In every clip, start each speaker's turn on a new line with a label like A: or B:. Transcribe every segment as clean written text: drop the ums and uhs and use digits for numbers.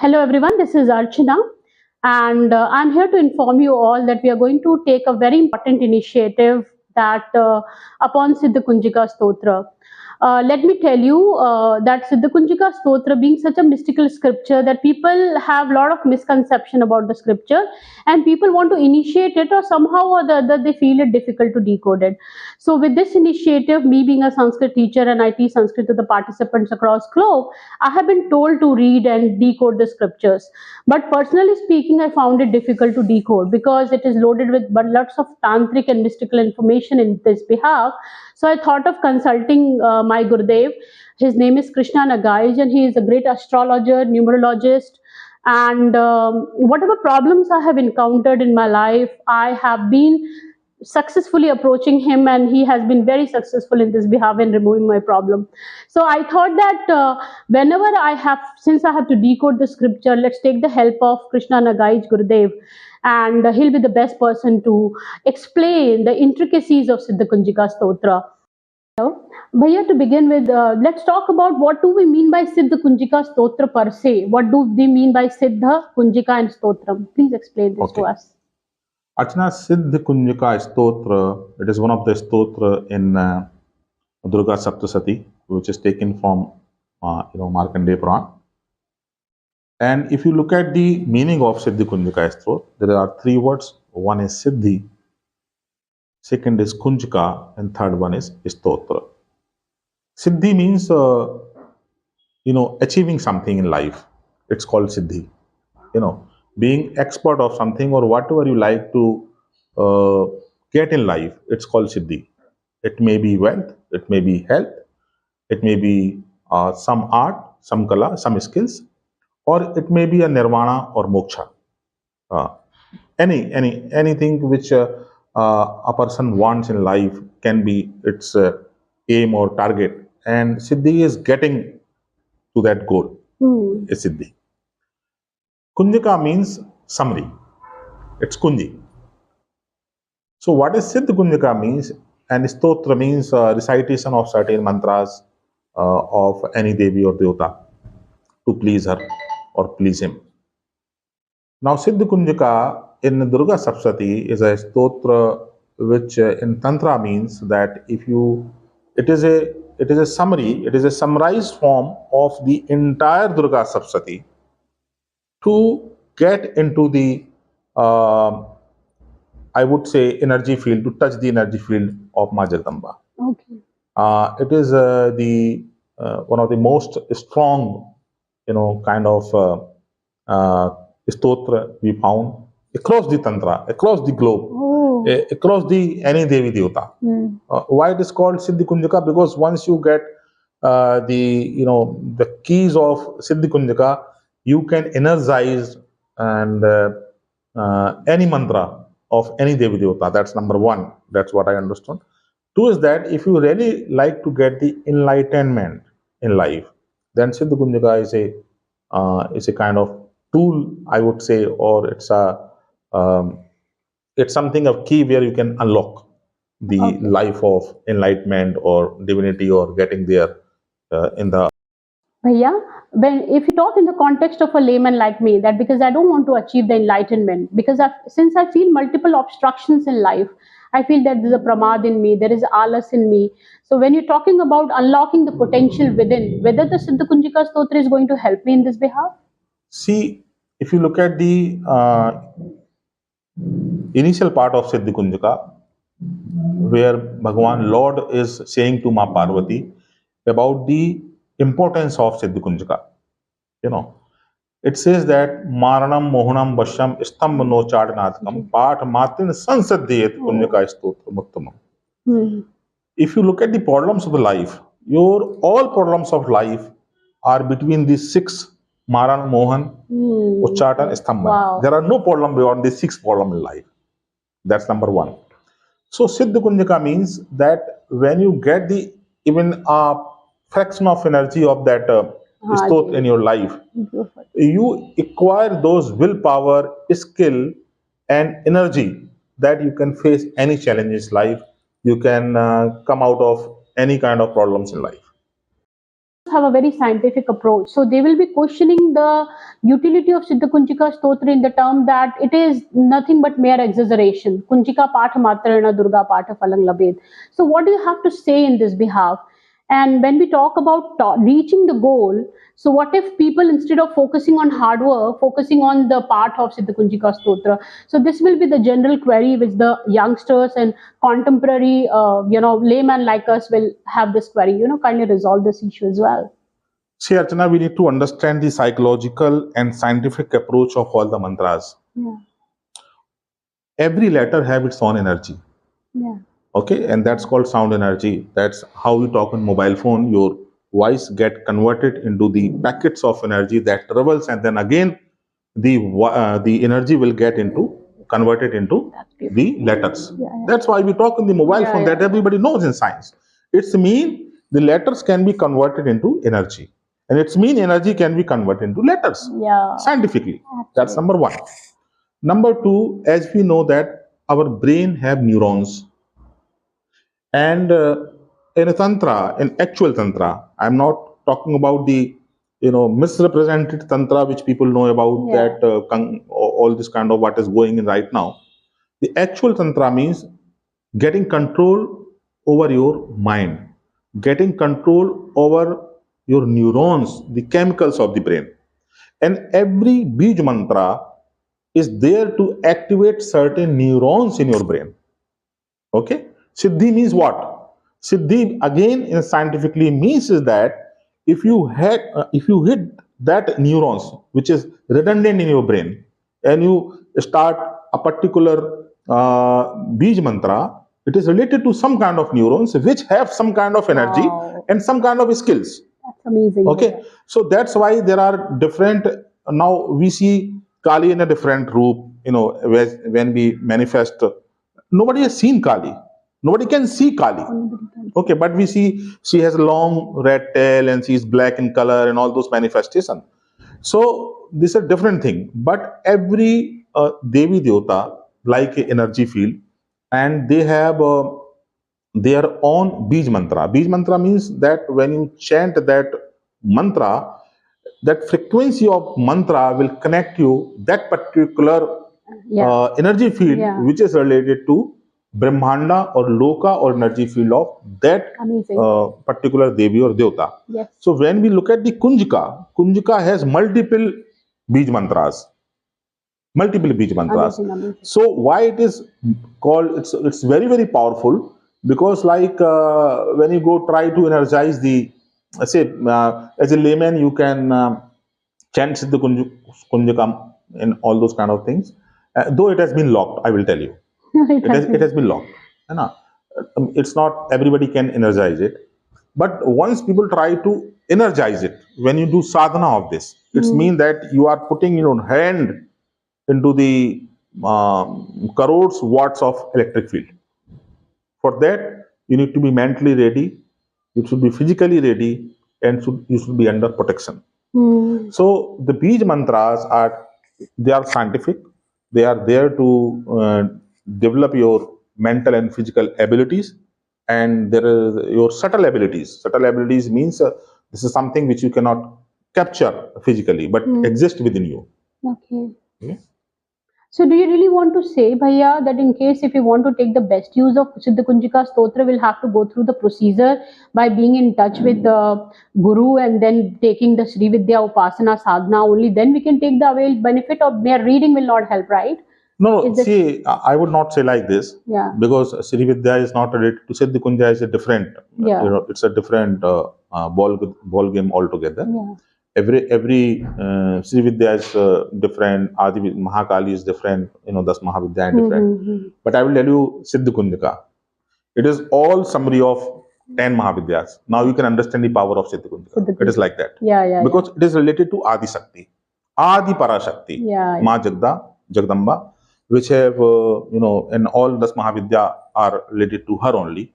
A: Hello everyone, this is Archana and I'm here to inform you all that we are going to take a very important initiative that upon Siddhi Kunjika Stotra. Let me tell you that Siddhi Kunjika Stotra being such a mystical scripture that people have a lot of misconception about the scripture and people want to initiate it or somehow or the other they feel it difficult to decode it. So with this initiative, me being a Sanskrit teacher and I teach Sanskrit to the participants across globe, I have been told to read and decode the scriptures. But personally speaking, I found it difficult to decode because it is loaded with but lots of tantric and mystical information in this behalf. So I thought of consulting my Gurudev. His name is Krishna Nagaj and he is a great astrologer, numerologist. And whatever problems I have encountered in my life, I have been successfully approaching him and he has been very successful in this behalf in removing my problem. So I thought that whenever since I have to decode the scripture, let's take the help of Krishna Nagaj Gurudev, and he'll be the best person to explain the intricacies of Siddhi Kunjika Stotra. Bhaiya, to begin with, let's talk about what do we mean by Siddhi Kunjika Stotra per se. What do they mean by Siddha, Kunjika and Stotram? Please explain this to us.
B: Archana, Siddhi Kunjika Stotra, it is one of the stotra in Durga Saptshati, which is taken from Markandeya Puran. And if you look at the meaning of Siddhi Kunjika Stotra, there are three words. One is Siddhi, second is Kunjika, and third one is Stotra. Siddhi means achieving something in life. It's called Siddhi. Being expert of something or whatever you like to get in life, it's called Siddhi. It may be wealth, it may be health, it may be some art, some kala, some skills, or it may be a nirvana or moksha. Anything which a person wants in life can be its aim or target, and Siddhi is getting to that goal. Is Siddhi. Kunjika means summary. It's Kunji. So what is Siddhi Kunjika means, and Stotra means recitation of certain mantras of any Devi or Devata to please her or please him. Now Siddhi Kunjika in Durga Saptshati is a Stotra which in Tantra means that it is a summary, it is a summarized form of the entire Durga Saptshati to get into the I would say energy field, to touch the energy field of Ma Jagdamba.
A: Okay.
B: It is the one of the most strong, kind of stotra we found across the tantra, across the globe, across the any Devi Devata. Why it is called Siddhi Kunjika? Because once you get the keys of Siddhi Kunjika, you can energize and any mantra of any Devi Devata. That's number one. That's what I understood. Two is that if you really like to get the enlightenment in life, then Siddhi Kunjika is a kind of tool, I would say, or it's something of key where you can unlock the life of enlightenment or divinity or getting there in the.
A: Bhaiya, if you talk in the context of a layman like me, that because I don't want to achieve the enlightenment, because since I feel multiple obstructions in life, I feel that there's a pramad in me, there is alas in me. So when you're talking about unlocking the potential within, whether the Siddhi Kunjika Stotra is going to help me in this behalf?
B: See, if you look at the initial part of Siddhi Kunjika, where Bhagwan Lord is saying to Ma Parvati about the importance of Siddhi Kunjika. It says that Maranam Mohanam Vashyam Stambha no Chadanathakam Path Matin Sansadyet Kunjika Stotra Muttamam. If you look at the problems of life, all problems of life are between these six Maran, Mohan, Uchchatan, Stambha. Wow. There are no problem beyond these six problems in life. That's number one. So Siddhi Kunjika means that when you get the even a fraction of energy of that stotra in your life, you acquire those willpower, skill, and energy that you can face any challenges in life. You can come out of any kind of problems in life.
A: have a very scientific approach. So they will be questioning the utility of Siddhi Kunjika Stotra in the term that it is nothing but mere exaggeration. Kunjika Patha Matrana Durga Patha Phalang Labhed. So what do you have to say in this behalf? And when we talk about reaching the goal, so what if people, instead of focusing on hard work, focusing on the part of Siddhi Kunjika Stotra? So this will be the general query which the youngsters and contemporary, layman like us will have this query. Kindly resolve this issue as well.
B: See, Archana, we need to understand the psychological and scientific approach of all the mantras.
A: Yeah.
B: Every letter have its own energy.
A: Yeah.
B: Okay, and that's called sound energy. That's how you talk on mobile phone. Your voice get converted into the packets of energy that travels, and then again the energy will get converted into the letters.
A: Yeah, yeah.
B: That's why we talk in the mobile phone. That everybody knows in science. It's mean the letters can be converted into energy, and it's mean energy can be converted into letters.
A: Yeah.
B: Scientifically.
A: Absolutely.
B: That's number one. Number two, as we know that our brain have neurons. And in a tantra, in actual tantra, I'm not talking about the misrepresented tantra which people know about, that all this kind of what is going in right now. The actual tantra means getting control over your mind, getting control over your neurons, the chemicals of the brain. And every bij mantra is there to activate certain neurons in your brain. Okay? Siddhi means what? Siddhi again in scientifically means is that if you hit that neurons which is redundant in your brain, and you start a particular bij mantra, it is related to some kind of neurons which have some kind of energy and some kind of skills.
A: That's amazing.
B: Okay, so that's why there are different. Now we see Kali in a different roop. When we manifest, nobody has seen Kali. Nobody can see Kali. Okay, but we see she has a long red tail and she is black in color and all those manifestations. So this is a different thing. But every Devi Devata like an energy field, and they have their own bij mantra. Bij mantra means that when you chant that mantra, that frequency of mantra will connect you that particular energy field which is related to Brahmanda or Loka or energy field of that particular Devi or Devta.
A: Yes.
B: So when we look at the Kunjika has multiple bij mantras.
A: Amazing.
B: So why it is called, it's very, very powerful, because like when you go try to energize the, as a layman, you can chant Siddhi Kunjika and all those kind of things. Though it has been locked, I will tell you. It has been locked. It's not everybody can energize it. But once people try to energize it, when you do sadhana of this, it's mean that you are putting your hand into the crores watts of electric field. For that, you need to be mentally ready, you should be physically ready, and you should be under protection. So the bij mantras they are scientific. They are there to develop your mental and physical abilities, and there is your subtle abilities. Subtle abilities means this is something which you cannot capture physically, but exist within you.
A: Okay. So do you really want to say, Bhaiya, that in case if you want to take the best use of Siddhi Kunjika Stotra, we'll have to go through the procedure by being in touch with the Guru and then taking the Sri Vidya Upasana Sadhana, only then we can take the availed benefit, of mere reading will not help, right?
B: No, see, I would not say like this.
A: Yeah.
B: Because Sri Vidya is not related to Siddhi Kunja, is a different, it's a different ball game altogether.
A: Yeah.
B: Every Sri Vidya is different, Adi Mahakali is different, Das Mahavidya is different. But I will tell you Siddhi Kunjika. It is all summary of 10 Mahavidyas. Now you can understand the power of Siddhi Kunjika. It is like that. Because it is related to Adi Shakti, Adi Parashakti, Ma Jagda, Jagdamba, which have, and all Das Mahavidya are related to her only.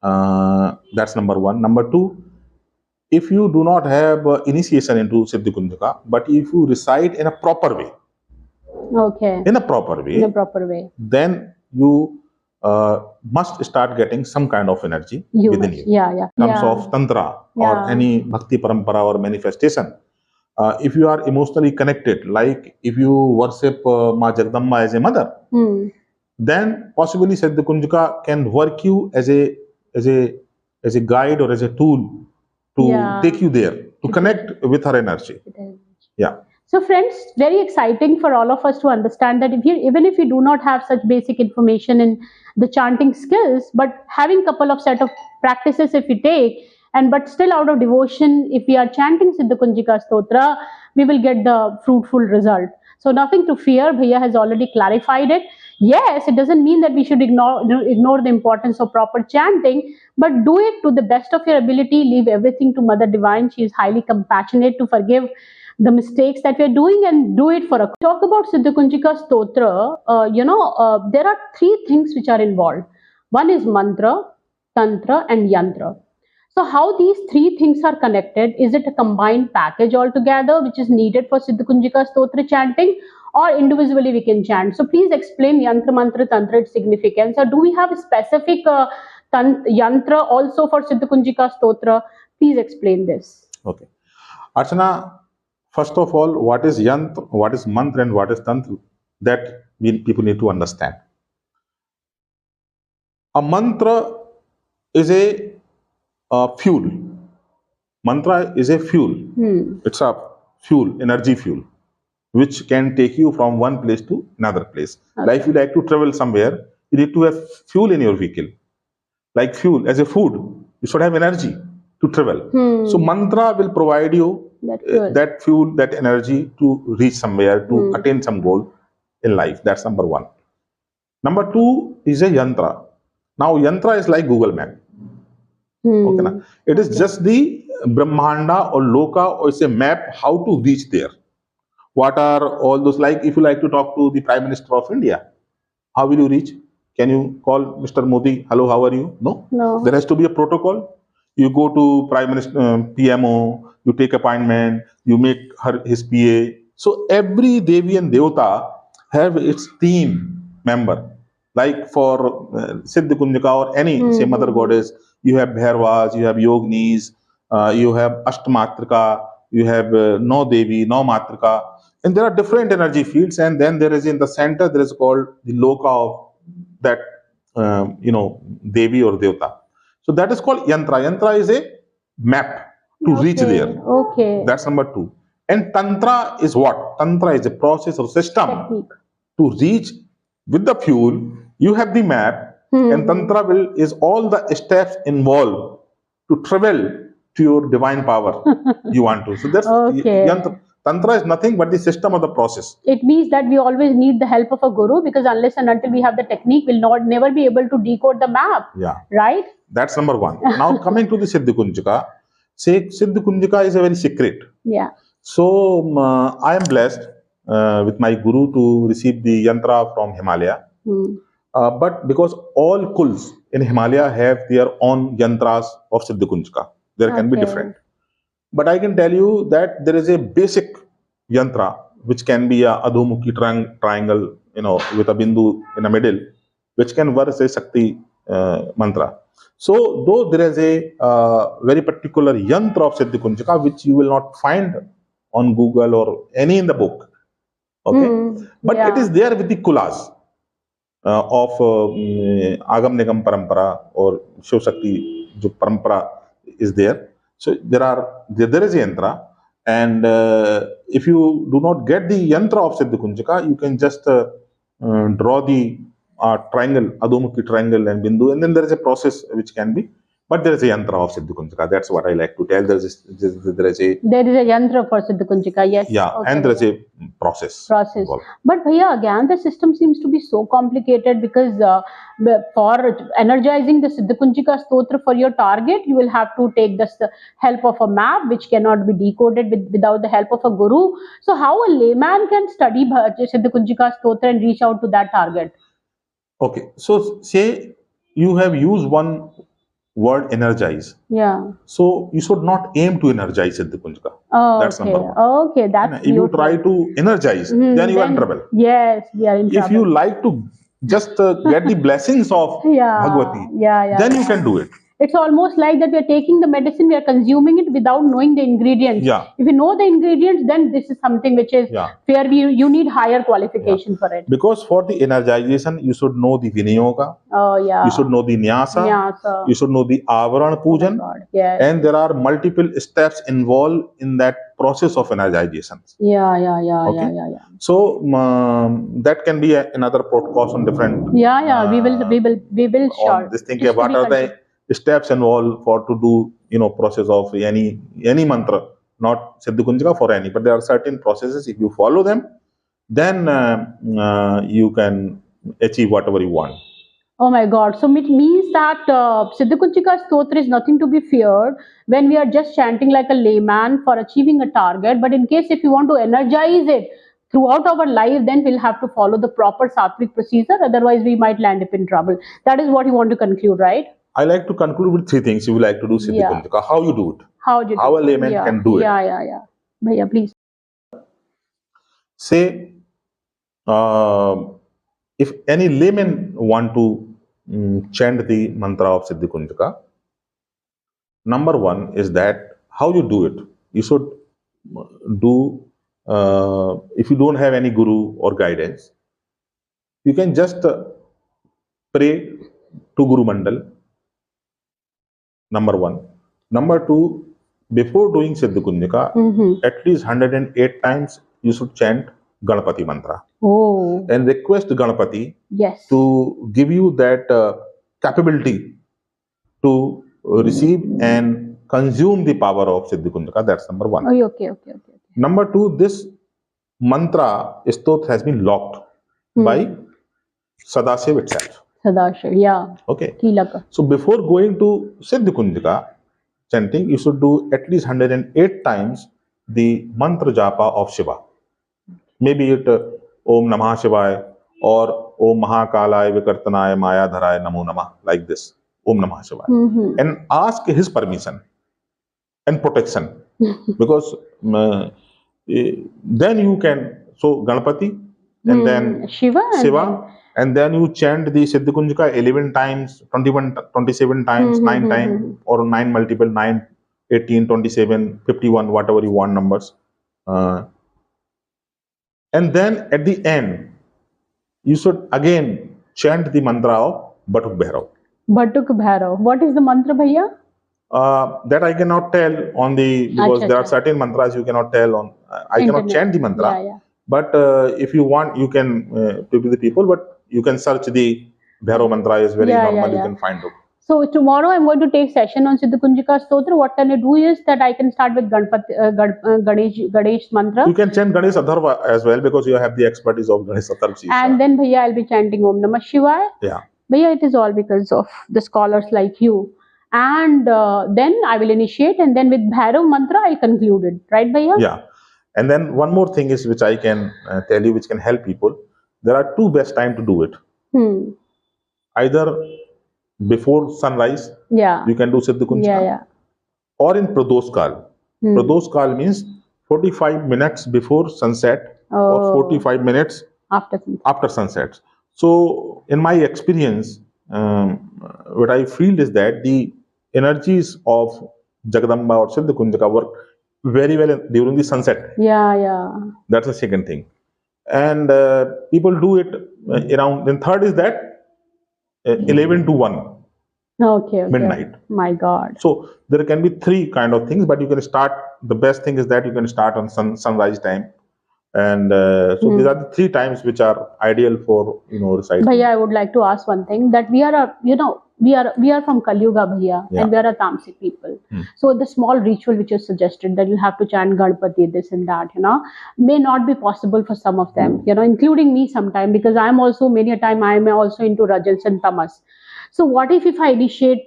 B: That's number one. Number two, if you do not have initiation into Siddhi Kunjika, but if you recite in a proper way,
A: in a proper way,
B: then you must start getting some kind of energy
A: You
B: within
A: must.
B: you.
A: Yeah, yeah.
B: In terms
A: Yeah.
B: of tantra
A: Yeah.
B: or any bhakti parampara or manifestation, if you are emotionally connected, like if you worship Ma Jagdamba as a mother, then possibly Siddhi Kunjika can work you as a guide or as a tool to
A: Yeah.
B: take you there, to connect with her energy. Yeah.
A: So friends, very exciting for all of us to understand that even if you do not have such basic information in the chanting skills, but having couple of set of practices if we take, and but still out of devotion, if we are chanting Siddhi Kunjika Stotra, we will get the fruitful result. So nothing to fear. Bhaiya has already clarified it. Yes, it doesn't mean that we should ignore the importance of proper chanting, but do it to the best of your ability. Leave everything to Mother Divine. She is highly compassionate to forgive the mistakes that we're doing and do it for a talk about Siddhi Kunjika Stotra. There are three things which are involved. One is mantra, tantra, and yantra. So how these three things are connected? Is it a combined package altogether which is needed for Siddhi Kunjika Stotra chanting, or individually we can chant? So please explain yantra, mantra, tantra, its significance. Or do we have a specific yantra also for Siddhi Kunjika Stotra? Please explain this.
B: Okay. Archana, first of all, what is yantra, what is mantra, and what is tantra? That people need to understand. A mantra is a fuel. Mantra is a fuel. It's a fuel, energy fuel, which can take you from one place to another place.
A: Okay.
B: Like if you like to travel somewhere, you need to have fuel in your vehicle. Like fuel, as a food, you should have energy to travel. So mantra will provide you that fuel, that energy to reach somewhere, to attain some goal in life. That's number one. Number two is a yantra. Now yantra is like Google Map. Okay, na? It is just the Brahmanda or Loka, or it's a map how to reach there. What are all those, like if you like to talk to the Prime Minister of India, how will you reach? Can you call Mr. Modi, hello, how are you? No. There has to be a protocol. You go to Prime Minister, PMO, you take appointment, you make his PA. So every Devi and Devata have its team member. Like for Siddhi Kunjika or any, say, Mother Goddess, you have Bhairvas, you have Yognis, you have Ashtamatrika, you have No Devi, No Matrika. And there are different energy fields, and then there is in the center, there is called the Loka of that, Devi or Devta. So that is called Yantra. Yantra is a map to reach there.
A: Okay.
B: That's number two. And Tantra is what? Tantra is a process or system
A: Technique
B: to reach with the fuel. You have the map, and Tantra is all the steps involved to travel to your divine power you want to. So that's Yantra. Tantra is nothing but the system of the process.
A: It means that we always need the help of a guru, because unless and until we have the technique, we'll never be able to decode the map.
B: Yeah.
A: Right?
B: That's number one. Now coming to the Siddhi Kunjika, Siddhi Kunjika is a very secret.
A: Yeah.
B: So I am blessed with my guru to receive the yantra from Himalaya. But because all kuls in Himalaya have their own yantras of Siddhi Kunjika, there can be different. But I can tell you that there is a basic yantra which can be a adhomukhi triangle, with a bindu in the middle, which can work as a Shakti mantra. So though there is a very particular yantra of Siddhi Kunjika which you will not find on Google or any in the book, okay, but it is there with the kulas of Agam Nigam Parampara or Shiv Shakti jo Parampara is there. So there is a yantra, and if you do not get the yantra of Siddhi Kunjika, you can just draw the triangle, Adhomukhi triangle and Bindu, and then there is a process which can be. But there is a yantra of Siddhi Kunjika. That's what I like to tell. There is a
A: yantra for Siddhi Kunjika. Yes.
B: Yeah, okay. And there is a process.
A: Involved. But bhaiya, again, the system seems to be so complicated, because for energizing the Siddhi Kunjika Stotra for your target, you will have to take the help of a map which cannot be decoded without the help of a guru. So how a layman can study Siddhi Kunjika Stotra and reach out to that target? Okay,
B: so say you have used one word, energize.
A: Yeah.
B: So you should not aim to energize Siddhi Kunjika. That's number one.
A: Okay, that's
B: if you try to energize, then you are in trouble.
A: Yes, we are in trouble.
B: If you like to just get the blessings of Bhagavati, then you can do it.
A: It's almost like that we are taking the medicine, we are consuming it without knowing the ingredients. If you know the ingredients, then this is something which is where you need higher qualification for it.
B: Because for the energization, you should know the Viniyoga, you should know the Nyasa, you should know the Avaran Pujan, and there are multiple steps involved in that process of energization. So that can be another podcast on different.
A: We will sure.
B: This thing, what are the steps involved for to do process of any mantra, not Siddhi Kunjika for any, but there are certain processes. If you follow them, then you can achieve whatever you want.
A: Oh my God! So it means that Siddhi Kunjika Stotra is nothing to be feared when we are just chanting like a layman for achieving a target. But in case if you want to energize it throughout our life, then we'll have to follow the proper sattvic procedure. Otherwise, we might land up in trouble. That is what you want to conclude, right?
B: I like to conclude with three things you would like to do Siddhi Kunjika. How you do it? How a layman can do it?
A: Bhaiya, please.
B: Say, if any layman want to chant the mantra of Siddhi Kunjika, number one is that how you do it. You should do, if you don't have any guru or guidance, you can just pray to Guru Mandal. Number one. Number two, before doing Siddhi Kunjika, at least 108 times you should chant Ganapati mantra. And request Ganapati to give you that capability to receive and consume the power of Siddhi Kunjika. That's number one.
A: Okay.
B: Number two, this mantra stotra has been locked by Sadashiv itself. Okay. So before going to Siddhi Kunjika chanting, you should do at least 108 times the mantra japa of Shiva. Maybe it Om Namah Shivaya or Om Mahakalaya Vikartanaya Maya Dharaya Namo Namah, like this. Om Namah Shivaya. And ask his permission and protection. Because then you can, so Ganapati and then Shiva. And then you chant the Siddhi Kunjika 11 times, 21, 27 times, 9 times, or 9 multiple, 9, 18, 27, 51, whatever you want numbers. And then at the end, you should again chant the mantra of Batuk Bhairav.
A: Batuk Bhairav. What is the mantra, Bhaiya?
B: That I cannot tell on the, because there are certain mantras you cannot tell on. I cannot chant the mantra. But if you want, you can to the people, but you can search the Bhairav mantra is very normal, you can find it.
A: So tomorrow I'm going to take session on Siddhi Kunjika Stotra. What can I do is that I can start with Ganesh mantra.
B: You can chant Ganesh Adharva as well because you have the expertise of Ganesh Adharva.
A: And then Bhaiya, I'll be chanting Om Namah Shivaya. Bhaiya, it is all because of the scholars like you. And then I will initiate, and then with Bhairav mantra I'll conclude it. Right, Bhaiya?
B: Yeah. And then one more thing is which I can tell you, which can help people. There are two best time to do it. Either before sunrise, you can do Siddhi Kunjika, or in Pradoshkal. Pradoshkal means 45 minutes before sunset or 45 minutes after sunset. So in my experience, what I feel is that the energies of Jagadamba or Siddhi Kunjika work very well during the sunset. That's the second thing. And people do it around, then third is that 11 to 1 midnight.
A: My God.
B: So there can be three kind of things, but you can start, the best thing is that you can start on sunrise time. And so these are the three times which are ideal for reciting.
A: Bhaiya, I would like to ask one thing, that we are we are from Kali Yuga, Bhaiya, and we are a tamasic people. So the small ritual which is suggested, that you have to chant Ganpati, this and that, may not be possible for some of them, including me sometime, because I'm also, many a time I am also into Rajas and Tamas. So what if I initiate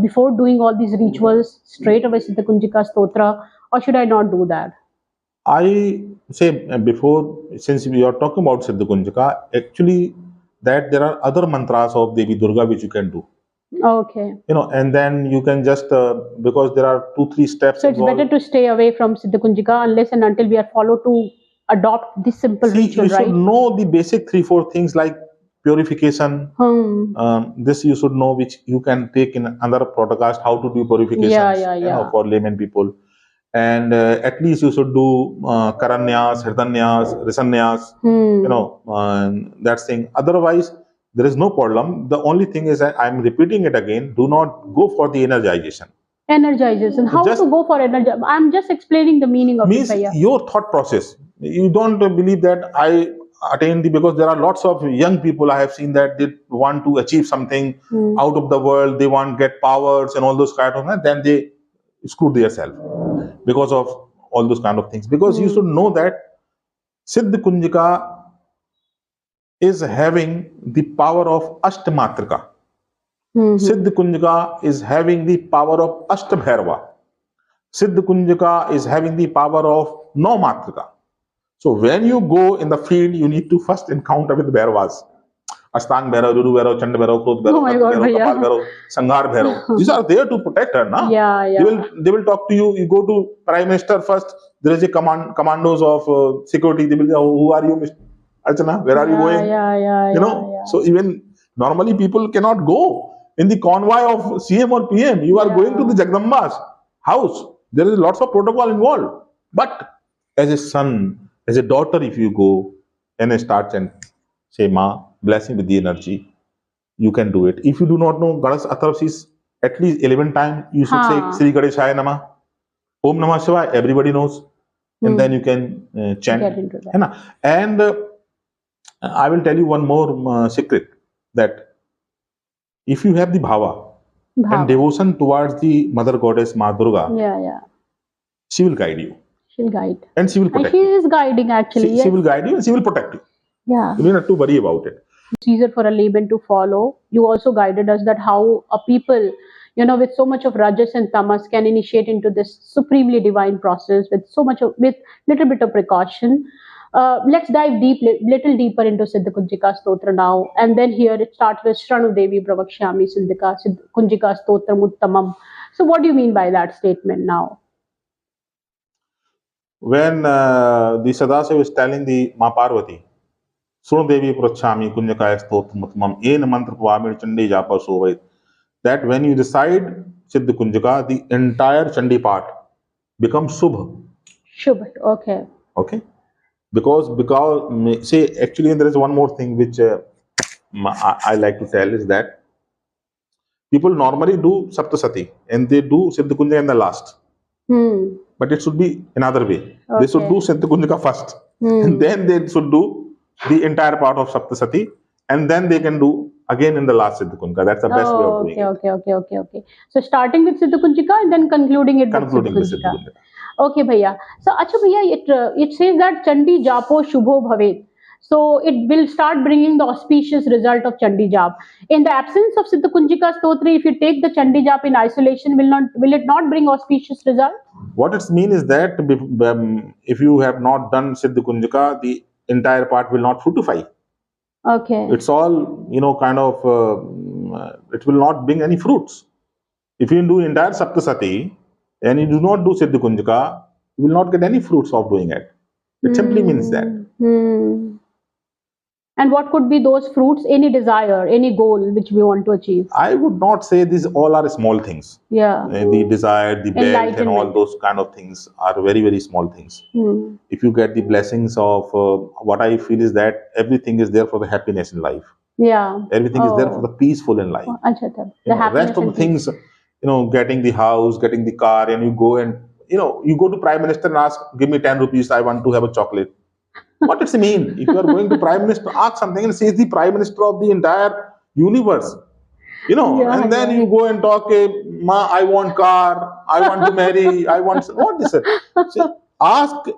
A: before doing all these rituals straight away Siddhi Kunjika Stotra, or should I not do that?
B: I say before, since we are talking about Siddhi Kunjika, actually that there are other mantras of Devi Durga which you can do.
A: Okay.
B: And then you can just, because there are 2-3 steps.
A: So it's better to stay away from Siddhi Kunjika unless and until we are followed to adopt this simple ritual,
B: you
A: right?
B: should know the basic 3-4 things like purification. This you should know, which you can take in another podcast, how to do purifications, for layman people. And at least you should do karanyas, hridanyas, risanyas, that thing. Otherwise, there is no problem. The only thing is that I'm repeating it again. Do not go for the energization.
A: Energization. How to go for energization? I'm just explaining the meaning of
B: means
A: it.
B: Your thought process. You don't believe that I attain because there are lots of young people I have seen that they want to achieve something out of the world. They want to get powers and all those kind of things. Then they screw themselves because of all those kind of things. Because you should know that Siddhi Kunjika is having the power of Ashtamatrika. Siddhi Kunjika is having the power of Ashtabhairava. Siddhi Kunjika is having the power of Naumatrika. So when you go in the field, you need to first encounter with Bhairavas. Astang Bhairav, Ruru Bhairav, Chand Bhairav, Krodh Bhairav, Kapal Bhairav, Sanghar Bhairav. These are there to protect her, na? They will talk to you. You go to Prime Minister first. There is a commandos of security. They will say, who are you, Mr. Archana? Where are you going? So even normally people cannot go in the convoy of CM or PM. You are going to the Jagdamba's house. There is lots of protocol involved. But as a son, as a daughter, if you go and start and say, Ma, blessing with the energy, you can do it. If you do not know Ganesh Atharsis, at least 11 times, you should say, Sri Ganeshaya Namah, Om Namah Shivaya, everybody knows. And then you can chant.
A: Get into that.
B: And I will tell you one more secret, that if you have the bhava and devotion towards the Mother Goddess, Ma Durga, she will guide you.
A: She'll guide.
B: And she will protect you.
A: She is guiding actually.
B: She will guide you and she will protect you.
A: Yeah.
B: You don't have to worry about it.
A: It's easier for a layman to follow. You also guided us that how a people, with so much of rajas and tamas can initiate into this supremely divine process with little bit of precaution. Let's dive little deeper into Siddhi Kunjika Stotra now. And then here it starts with Shranu Devi Pravakshami Siddhi Kunjika Stotram Uttamam. So what do you mean by that statement now?
B: When the Sadashiva is telling the Ma Parvati, Shranu Devi Pravakshami Kunjaka Stotram Uttamam, En Mantra Pavamir Chandi Japa Sovait, that when you recite Siddhi Kunjaka, the entire Chandi part becomes Shubha.
A: Shubha, okay.
B: Okay. Because say, actually there is one more thing which I like to tell is that people normally do Saptshati and they do Siddhi Kunjaka in the last. But it should be another way. Okay. They should do Siddhi Kunjaka first. And then they should do the entire part of Saptshati and then they can do again in the last Siddhi Kunjaka. That's the best way of doing it.
A: Okay. So starting with Siddhi Kunjaka and then concluding it with Siddhi Kunjaka. Okay, bhaiya. So, acha bhaiya, it says that Chandi Japo Shubho Bhavet. So, it will start bringing the auspicious result of Chandi Jap. In the absence of Siddhi Kunjika Stotra, if you take the Chandi Jap in isolation, will it not bring auspicious result?
B: What it means is that if you have not done Siddhi Kunjaka, the entire part will not fructify.
A: Okay.
B: It's all, it will not bring any fruits. If you do entire Saptshati, and you do not do Siddhi Kunjaka, you will not get any fruits of doing it. It simply means that.
A: And what could be those fruits? Any desire, any goal which we want to achieve?
B: I would not say these all are small things.
A: Yeah.
B: The desire, the belt and all those kind of things are very, very small things. If you get the blessings of what I feel is that everything is there for the happiness in life.
A: Yeah.
B: Everything is there for the peaceful in life.
A: The
B: rest of the things, getting the house, getting the car, and you go and, you go to Prime Minister and ask, give me 10 rupees, I want to have a chocolate. What does it mean? If you are going to Prime Minister, ask something and say the Prime Minister of the entire universe. You go and talk, Ma, I want car, I want to marry, I want... What is it? So ask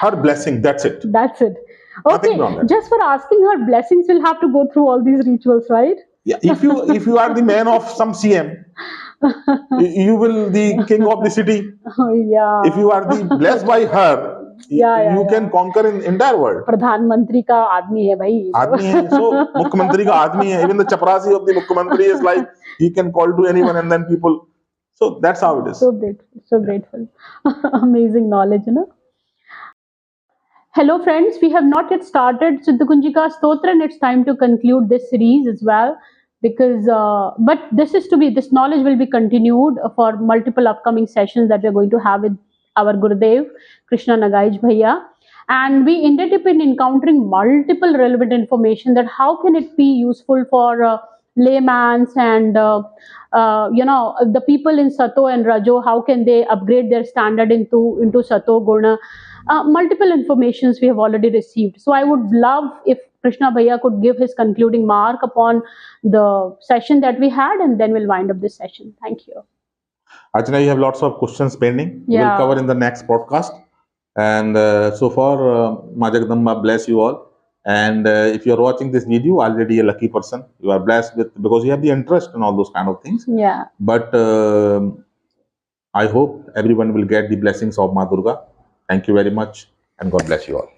B: her blessing, that's it.
A: That's it. Okay, just for asking her blessings, we'll have to go through all these rituals, right?
B: Yeah, if you are the man of some CM, you will the king of the city.
A: Oh, yeah.
B: If you are the blessed by her, you can conquer in entire world.
A: Pradhan Mantri ka aadmi hai bhai.
B: Aadmi hai. So Mukhyamantri ka aadmi hai. Even the chaprasi of the Mukhyamantri is like he can call to anyone and then people. So that's how it is.
A: So grateful. Amazing knowledge, Hello friends, we have not yet started Siddhi Kunjika Stotram and it's time to conclude this series as well because but this knowledge will be continued for multiple upcoming sessions that we are going to have with our Gurudev Krishna Nagaij Bhaiya, and we ended up in encountering multiple relevant information that how can it be useful for layman's and the people in Sato and Rajo, how can they upgrade their standard into Sato Guna. Multiple informations we have already received. So I would love if Krishna Bhaiya could give his concluding mark upon the session that we had, and then we'll wind up this session. Thank you.
B: Archana, you have lots of questions pending.
A: Yeah.
B: We'll cover in the next podcast. And so far, Ma Jagadamba bless you all. And if you're watching this video, already a lucky person. You are blessed with because you have the interest in all those kind of things.
A: Yeah.
B: But I hope everyone will get the blessings of Ma Durga. Thank you very much, and God bless you all.